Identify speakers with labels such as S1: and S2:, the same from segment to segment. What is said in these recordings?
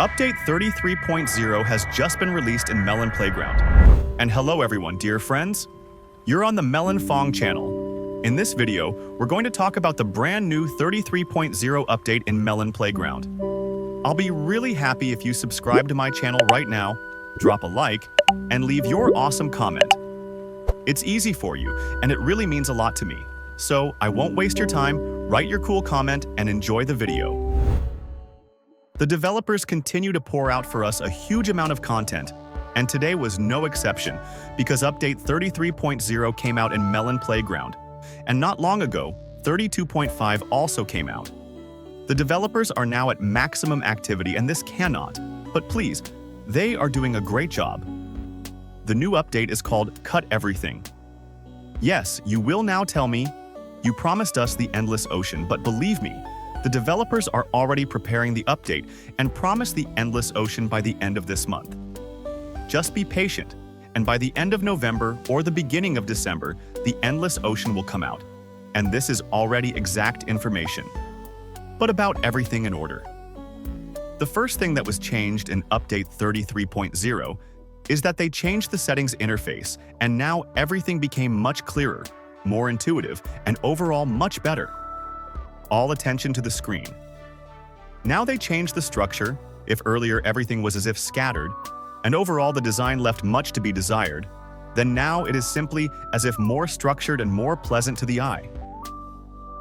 S1: Update 33.0 has just been released in Melon Playground. And hello everyone, dear friends. You're on the Melonfonk channel. In this video, we're going to talk about the brand new 33.0 update in Melon Playground. I'll be really happy if you subscribe to my channel right now, drop a like, and leave your awesome comment. It's easy for you, and it really means a lot to me. So I won't waste your time, write your cool comment, and enjoy the video. The developers continue to pour out for us a huge amount of content, and today was no exception because Update 33.0 came out in Melon Playground, and not long ago, 32.5 also came out. The developers are now at maximum activity, and this cannot, but please, they are doing a great job. The new update is called Cut Everything. Yes, you will now tell me, you promised us the endless ocean, but believe me, the developers are already preparing the update and promise the endless ocean by the end of this month. Just be patient, and by the end of November or the beginning of December, the endless ocean will come out. And this is already exact information. But about everything in order. The first thing that was changed in Update 33.0 is that they changed the settings interface, and now everything became much clearer, more intuitive, and overall much better. All attention to the screen. Now they changed the structure. If earlier everything was as if scattered, and overall the design left much to be desired, then now it is simply as if more structured and more pleasant to the eye.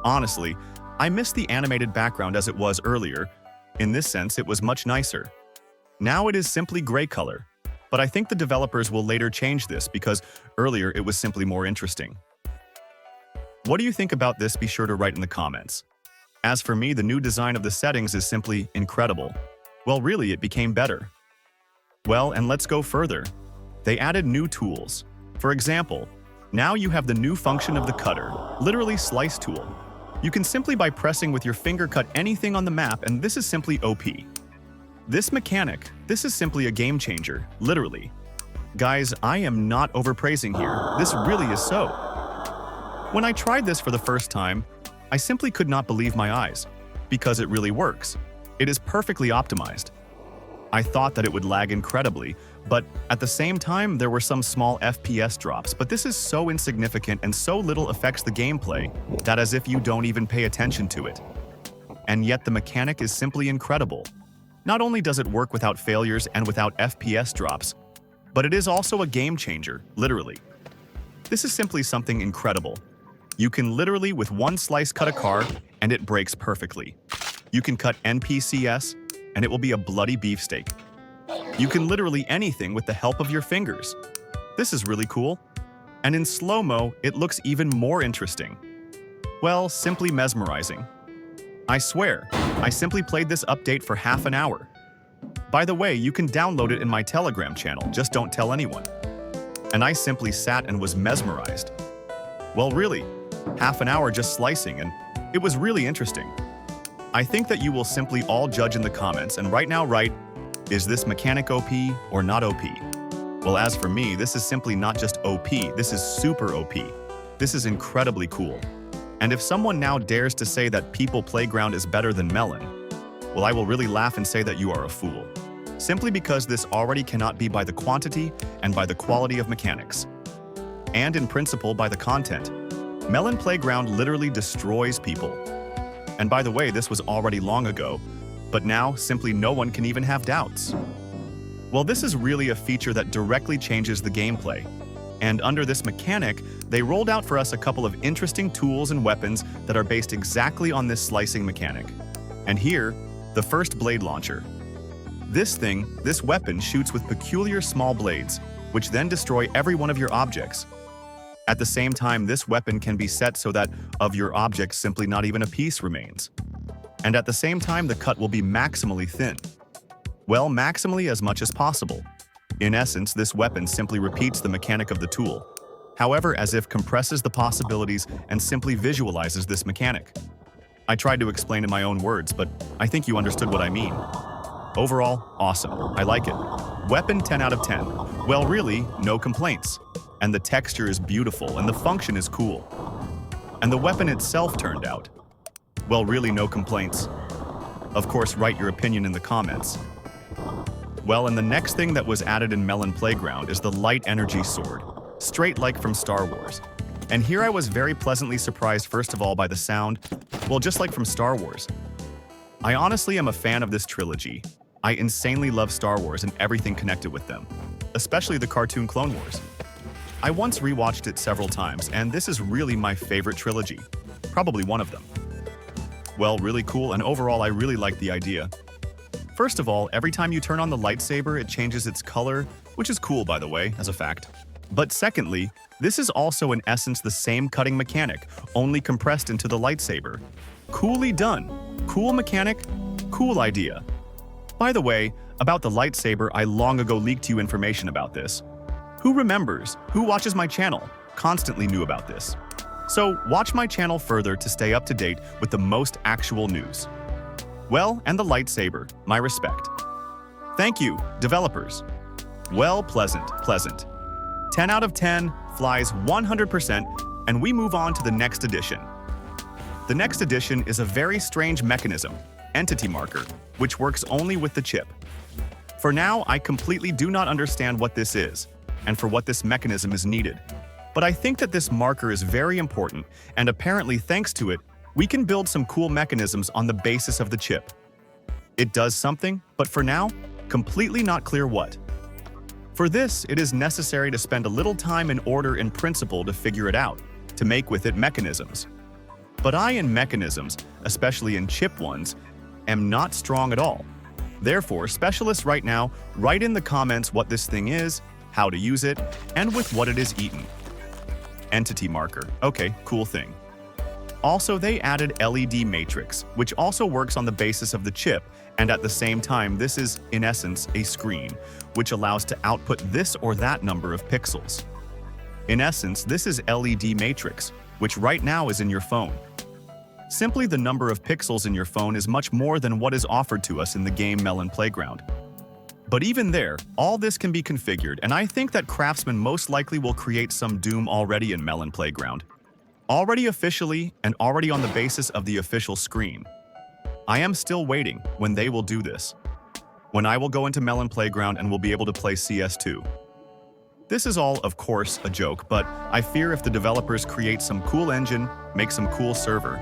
S1: Honestly, I miss the animated background as it was earlier. In this sense, it was much nicer. Now it is simply gray color, but I think the developers will later change this because earlier it was simply more interesting. What do you think about this? Be sure to write in the comments. As for me, the new design of the settings is simply incredible. Well, really, it became better. Well, and let's go further. They added new tools. For example, now you have the new function of the cutter, literally slice tool. You can simply by pressing with your finger cut anything on the map, and this is simply OP. This mechanic, this is simply a game changer, literally. Guys, I am not overpraising here. This really is so. When I tried this for the first time, I simply could not believe my eyes, because it really works. It is perfectly optimized. I thought that it would lag incredibly, but at the same time there were some small FPS drops, but this is so insignificant and so little affects the gameplay that as if you don't even pay attention to it. And yet the mechanic is simply incredible. Not only does it work without failures and without FPS drops, but it is also a game changer, literally. This is simply something incredible. You can literally with one slice cut a car and it breaks perfectly. You can cut NPCs and it will be a bloody beefsteak. You can literally anything with the help of your fingers. This is really cool. And in slow-mo, it looks even more interesting. Well, simply mesmerizing. I swear, I simply played this update for half an hour. By the way, you can download it in my Telegram channel, just don't tell anyone. And I simply sat and was mesmerized. Well, really, half an hour just slicing, and it was really interesting. I think that you will simply all judge in the comments, and right now write, is this mechanic OP or not OP? Well, as for me, this is simply not just OP, this is super OP. This is incredibly cool. And if someone now dares to say that People Playground is better than Melon, well, I will really laugh and say that you are a fool. Simply because this already cannot be by the quantity and by the quality of mechanics. And in principle by the content. Melon Playground literally destroys people. And by the way, this was already long ago, but now simply no one can even have doubts. Well, this is really a feature that directly changes the gameplay. And under this mechanic, they rolled out for us a couple of interesting tools and weapons that are based exactly on this slicing mechanic. And here, the first blade launcher. This weapon shoots with peculiar small blades, which then destroy every one of your objects. At the same time, this weapon can be set so that of your objects simply not even a piece remains. And at the same time, the cut will be maximally thin. Well, maximally as much as possible. In essence, this weapon simply repeats the mechanic of the tool. However, as if compresses the possibilities and simply visualizes this mechanic. I tried to explain in my own words, but I think you understood what I mean. Overall, awesome. I like it. Weapon 10 out of 10. Well, really, no complaints. And the texture is beautiful, and the function is cool. And the weapon itself turned out. Well, really no complaints. Of course, write your opinion in the comments. Well, and the next thing that was added in Melon Playground is the Light Energy Sword, straight like from Star Wars. And here I was very pleasantly surprised first of all by the sound, well, just like from Star Wars. I honestly am a fan of this trilogy. I insanely love Star Wars and everything connected with them, especially the cartoon Clone Wars. I once rewatched it several times, and this is really my favorite trilogy, probably one of them. Well, really cool, and overall I really like the idea. First of all, every time you turn on the lightsaber, it changes its color, which is cool by the way, as a fact. But secondly, this is also in essence the same cutting mechanic, only compressed into the lightsaber. Coolly done. Cool mechanic, cool idea. By the way, about the lightsaber, I long ago leaked you information about this. Who remembers, who watches my channel, constantly knew about this. So watch my channel further to stay up to date with the most actual news. Well, and the lightsaber, my respect. Thank you, developers. Well, pleasant. 10 out of 10, flies 100%, and we move on to the next edition. The next edition is a very strange mechanism, entity marker, which works only with the chip. For now, I completely do not understand what this is, and for what this mechanism is needed. But I think that this marker is very important, and apparently thanks to it, we can build some cool mechanisms on the basis of the chip. It does something, but for now, completely not clear what. For this, it is necessary to spend a little time in order in principle to figure it out, to make with it mechanisms. But I in mechanisms, especially in chip ones, am not strong at all. Therefore, specialists right now, write in the comments what this thing is, how to use it, and with what it is eaten. Entity marker. Okay, cool thing. Also, they added LED matrix, which also works on the basis of the chip, and at the same time, this is, in essence, a screen, which allows to output this or that number of pixels. In essence, this is LED matrix, which right now is in your phone. Simply the number of pixels in your phone is much more than what is offered to us in the game Melon Playground. But even there, all this can be configured, and I think that Craftsman most likely will create some Doom already in Melon Playground. Already officially, and already on the basis of the official screen. I am still waiting when they will do this. When I will go into Melon Playground and will be able to play CS2. This is all, of course, a joke, but I fear if the developers create some cool engine, make some cool server,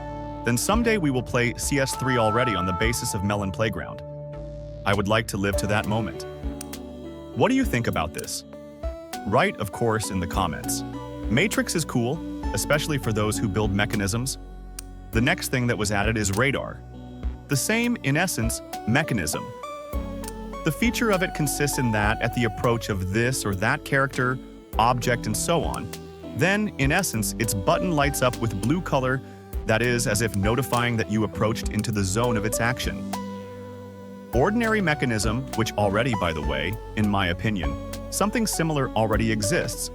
S1: then someday we will play CS3 already on the basis of Melon Playground. I would like to live to that moment. What do you think about this? Write, of course, in the comments. Matrix is cool, especially for those who build mechanisms. The next thing that was added is radar. The same, in essence, mechanism. The feature of it consists in that at the approach of this or that character, object, and so on, then, in essence, its button lights up with blue color, that is, as if notifying that you approached into the zone of its action. Ordinary mechanism, which already, by the way, in my opinion, something similar already exists.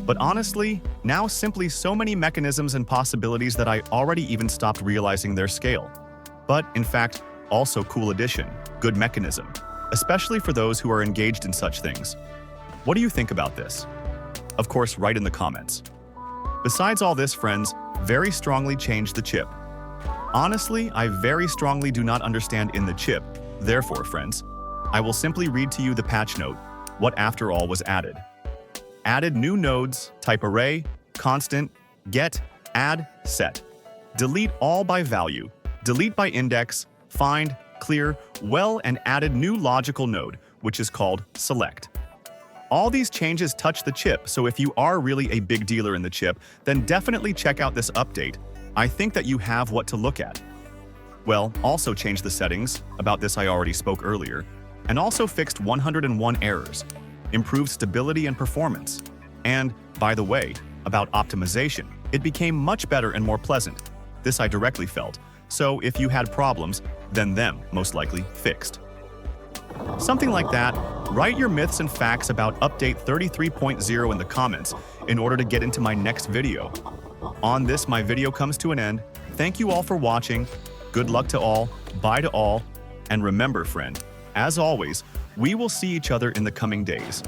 S1: But honestly, now simply so many mechanisms and possibilities that I already even stopped realizing their scale. But, in fact, also cool addition, good mechanism, especially for those who are engaged in such things. What do you think about this? Of course, write in the comments. Besides all this, friends, very strongly change the chip. Honestly, I very strongly do not understand in the chip. Therefore, friends, I will simply read to you the patch note, what after all was added. Added new nodes, type array, constant, get, add, set. Delete all by value, delete by index, find, clear, well, and added new logical node, which is called select. All these changes touch the chip, so if you are really a big dealer in the chip, then definitely check out this update. I think that you have what to look at. Well, also change the settings, about this I already spoke earlier, and also fixed 101 errors, improved stability and performance. And, by the way, about optimization, it became much better and more pleasant. This I directly felt, so if you had problems, then them, most likely, fixed. Something like that. Write your myths and facts about Update 33.0 in the comments in order to get into my next video. On this, my video comes to an end. Thank you all for watching. Good luck to all, bye to all, and remember, friend, as always, we will see each other in the coming days.